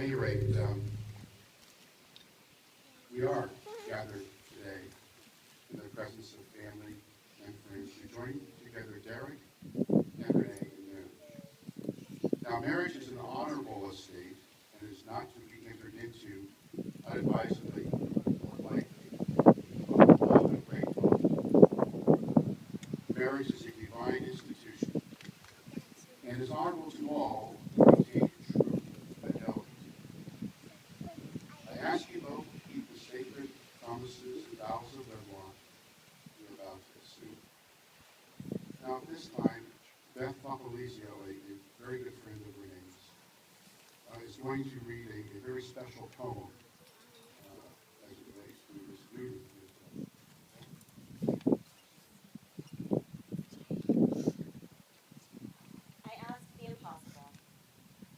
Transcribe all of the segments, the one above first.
At any rate, we are gathered today in the presence of family and friends to join together Derek and Renee in marriage. Now, marriage is an honorable estate and is not to be entered into unadvisedly or lightly, but with love and great thought. Marriage is a divine institution and is honorable to all who maintain true fidelity. I ask you both to keep the sacred promises and vows of wedlock you're about to assume. Now, at this time, Beth Popolizio, a very good friend of Renee's, is going to read a very special poem as it relates to this new. I ask the impossible.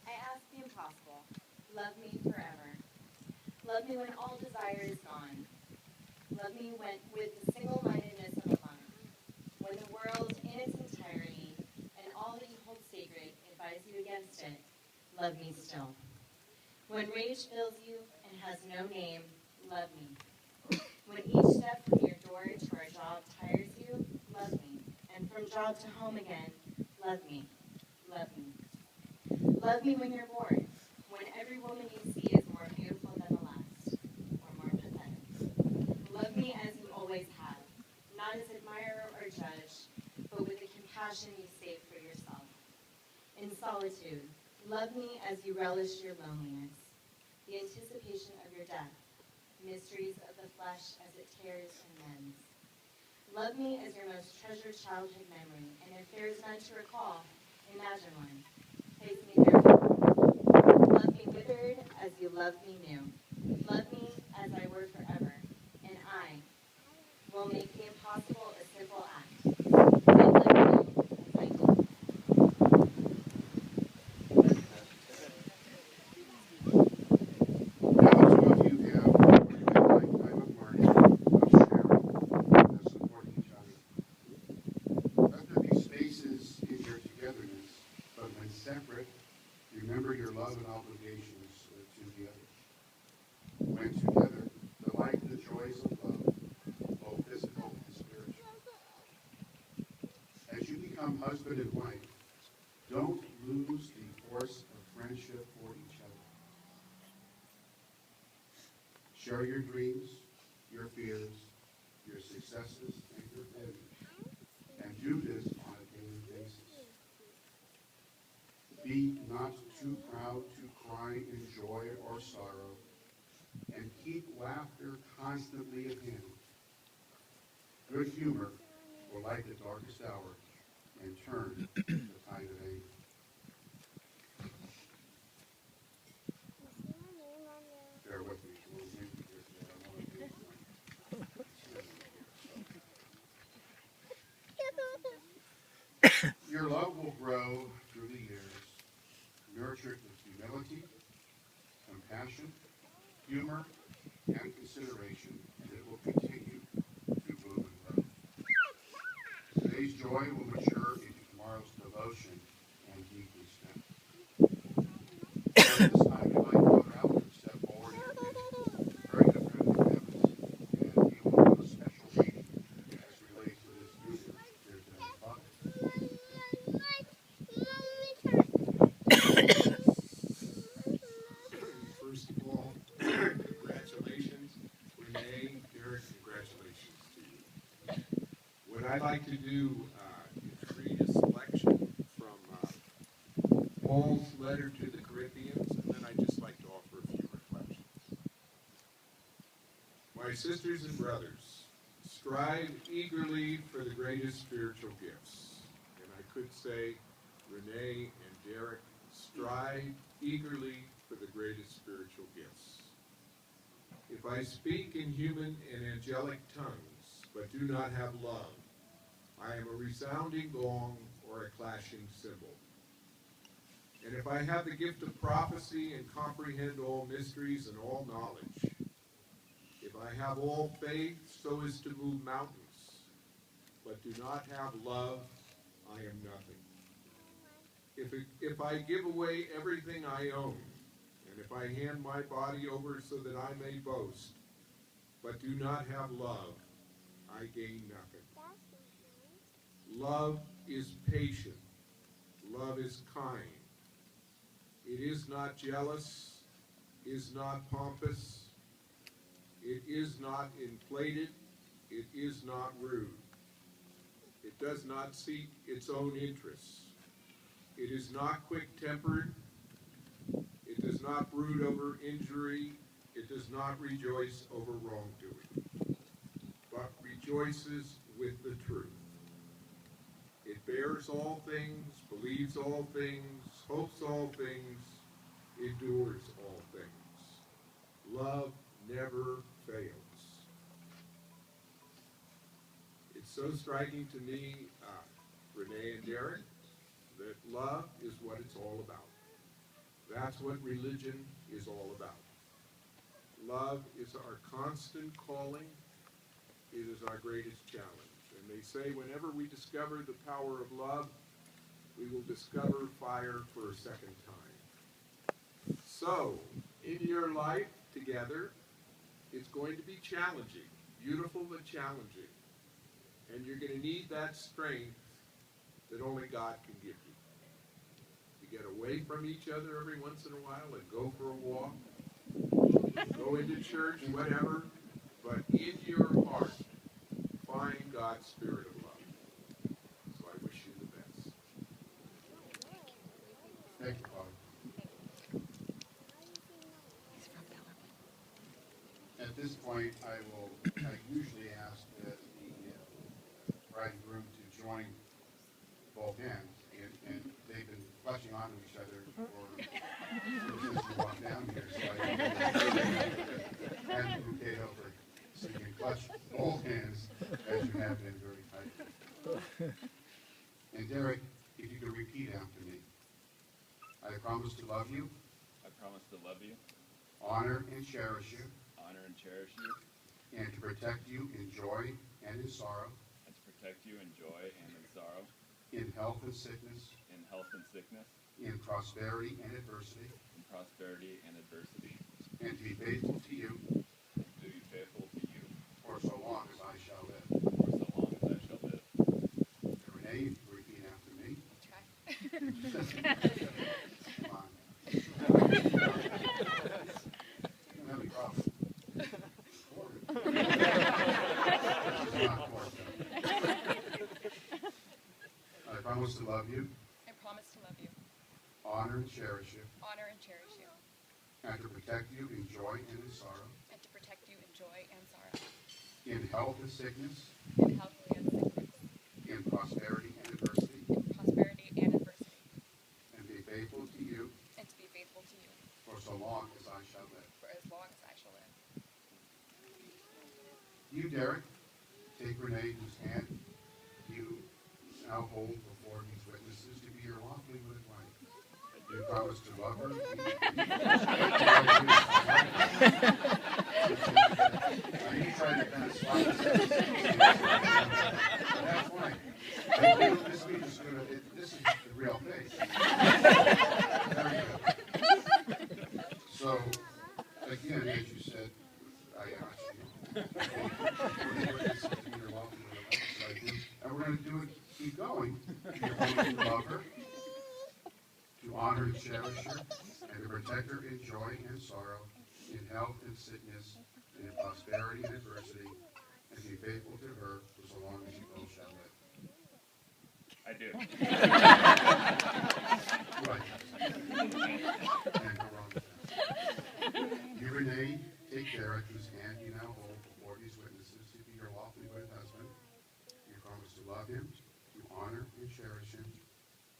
I ask the impossible. Love me forever. Love me when all desire is gone. Love me with the single-mindedness of a monk. When the world in its entirety and all that you hold sacred advise you against it, love me still. When rage fills you and has no name, love me. When each step from your door to our job tires you, love me. And from job to home again, love me. Love me. Love me when you're bored, when every woman you see is more beautiful than the last, or more pathetic. Love me as you always have, not as admirer or judge, but with the compassion you save for yourself. In solitude, love me as you relish your loneliness, the anticipation of your death, mysteries of the flesh as it tears and mends. Love me as your most treasured childhood memory, and if there is none to recall, imagine one. Place me there. Love me withered as you love me new. Love me as I were forever, and I will make the impossible a simple act. I love you as I do. Now, the two of you have a lifetime of learning, of sharing, of supporting each other. Let there be spaces in your togetherness, but when separate, remember your love and obligations to the other. When together, delight in the joys of love, both physical and spiritual. As you become husband and wife, don't lose the force of friendship for each other. Share your dreams, your fears, your successes, and your failures, and do this on a daily basis. Be not too proud to cry in joy or sorrow, and keep laughter constantly at hand. Good humor will light the darkest hour and turn the tide of anger. Bear with me. It's a little windy here today. I want to do Your love will grow through the years, nurtured with humility, compassion, humor, and consideration, and it will continue to bloom and grow. Today's joy will mature into tomorrow's devotion and deep respect. At this time, we'd like Brother Albert to step forward and introduce very good friend of Kevin's, and he will do a special reading as relates to this music here today. Father. First of all, congratulations, Renee, Derek, congratulations to you. What I'd like to do is read a selection from Paul's letter to the Corinthians, and then I'd just like to offer a few reflections. My sisters and brothers, strive eagerly for the greatest spiritual gifts. And I could say, Renee and Derek, strive eagerly for the greatest spiritual gifts. If I speak in human and angelic tongues, but do not have love, I am a resounding gong or a clashing cymbal. And if I have the gift of prophecy and comprehend all mysteries and all knowledge, if I have all faith so as to move mountains, but do not have love, I am nothing. If I give away everything I own And if I hand my body over so that I may boast, but do not have love, I gain nothing. Love is patient. Love is kind. It is not jealous, is not pompous, it is not inflated, it is not rude. It does not seek its own interests. It is not quick-tempered. It does not brood over injury. It does not rejoice over wrongdoing, but rejoices with the truth. It bears all things, believes all things, hopes all things, endures all things. Love never fails. It's so striking to me, Renee and Derek, that love is what it's all about. That's what religion is all about. Love is our constant calling. It is our greatest challenge. And they say whenever we discover the power of love, we will discover fire for a second time. So, in your life together, it's going to be challenging, beautiful but challenging. And you're going to need that strength that only God can give you. To get away from each other every once in a while and go for a walk, go into church, whatever, but in your heart, find God's spirit of love. So I wish you the best. Thank you, Father. At this point, I usually ask that the bride and groom to join both ends, and they've been clutching onto each other since we walked down here, so I hadn't bouquet over, so you can clutch both hands as you have been very tight. And Derek, if you could repeat after me. I promise to love you, I promise to love you, honor and cherish you, and to protect you in joy and in sorrow, in joy and in sorrow, in health and sickness, in health and sickness, in prosperity and adversity, and to be faithful to you for so long as I shall live. And Renee, you can repeat after me. Come on. You don't have any problem. I promise to love you, honor and cherish you, and to protect you in joy and in sorrow, in health and sickness, in prosperity and adversity, and be faithful to you for so long as I shall live. You, Derek, take Renee, whose hand you now hold before these witnesses to be your lawfully wedded wife. You promise to love her. You try to kind of slide that's fine. This speech is going to, this is the real thing. Very good. So, again, as you said, I asked you. And we're going to do it, keep going. You're going to love her, to honor and cherish her, and to protect her in joy and sorrow, in health and sickness, and in prosperity and adversity, and be faithful to her for so long as you both shall live. I do. Right. And go wrong with that. You, Renee, take Derek, whose hand you now hold before these witnesses to be your lawfully wedded husband. You promise to love him, to honor and cherish him,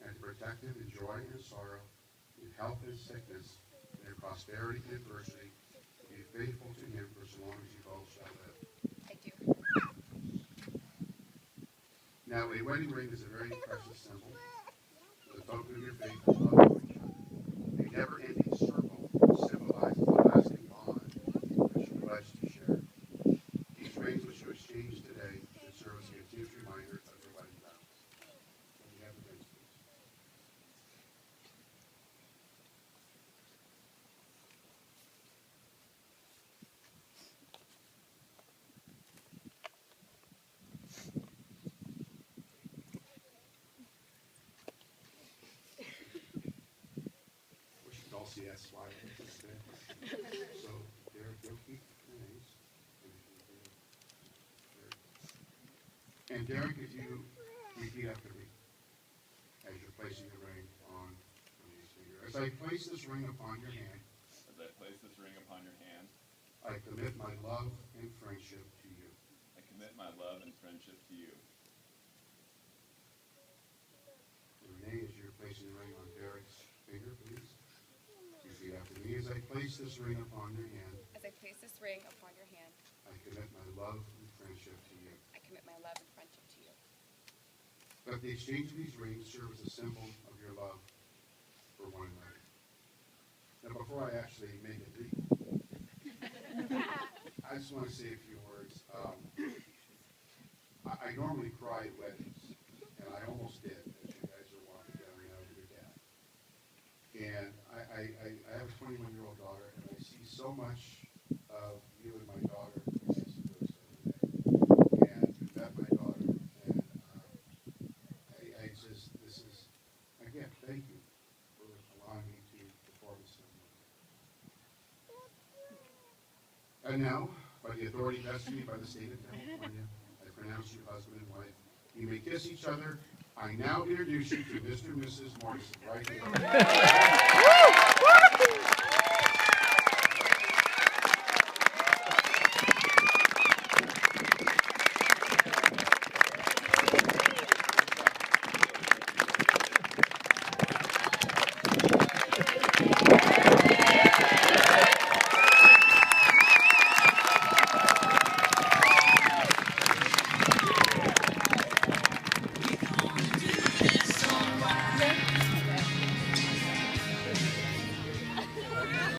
and to protect him in joy and sorrow, in health and sickness, and in prosperity and adversity, to be faithful to him for so long as you both shall live. Now, a wedding ring is a very precious symbol, the token of your faith and love for each other. A never-ending circle symbolizes the lasting bond which you pledge to share. These rings which you exchange today should serve as a continuous reminder of your wedding vows. Can we have the rings, please? all see that smile. So, Derek, you'll keep Renee's. And Derek, if you repeat after me, as you're placing the ring on Renee's finger. As I place this ring upon your hand, As I place this ring upon your hand, I commit my love and friendship to you. I commit my love and friendship to you. Renee, as you're placing the ring on Derek's finger, please. Repeat after me. As I place this ring upon your hand, As I place this ring upon your hand, I commit my love and friendship to you. I commit my love and friendship to you. Let the exchange of these rings serve as a symbol of your love for one another. Now, before I actually make it legal, I just want to say a few words. I normally cry at weddings, and I almost did as you guys are walking down the aisle with your dad. And I have a 21-year-old daughter, and I see so much of you and my daughter. And you met my daughter, and this is, again, thank you for allowing me to perform this ceremony. And now, by the authority vested in me by the state of California, I pronounce you husband and wife. You may kiss each other. I now introduce you to Mr. and Mrs. Morrison, right here.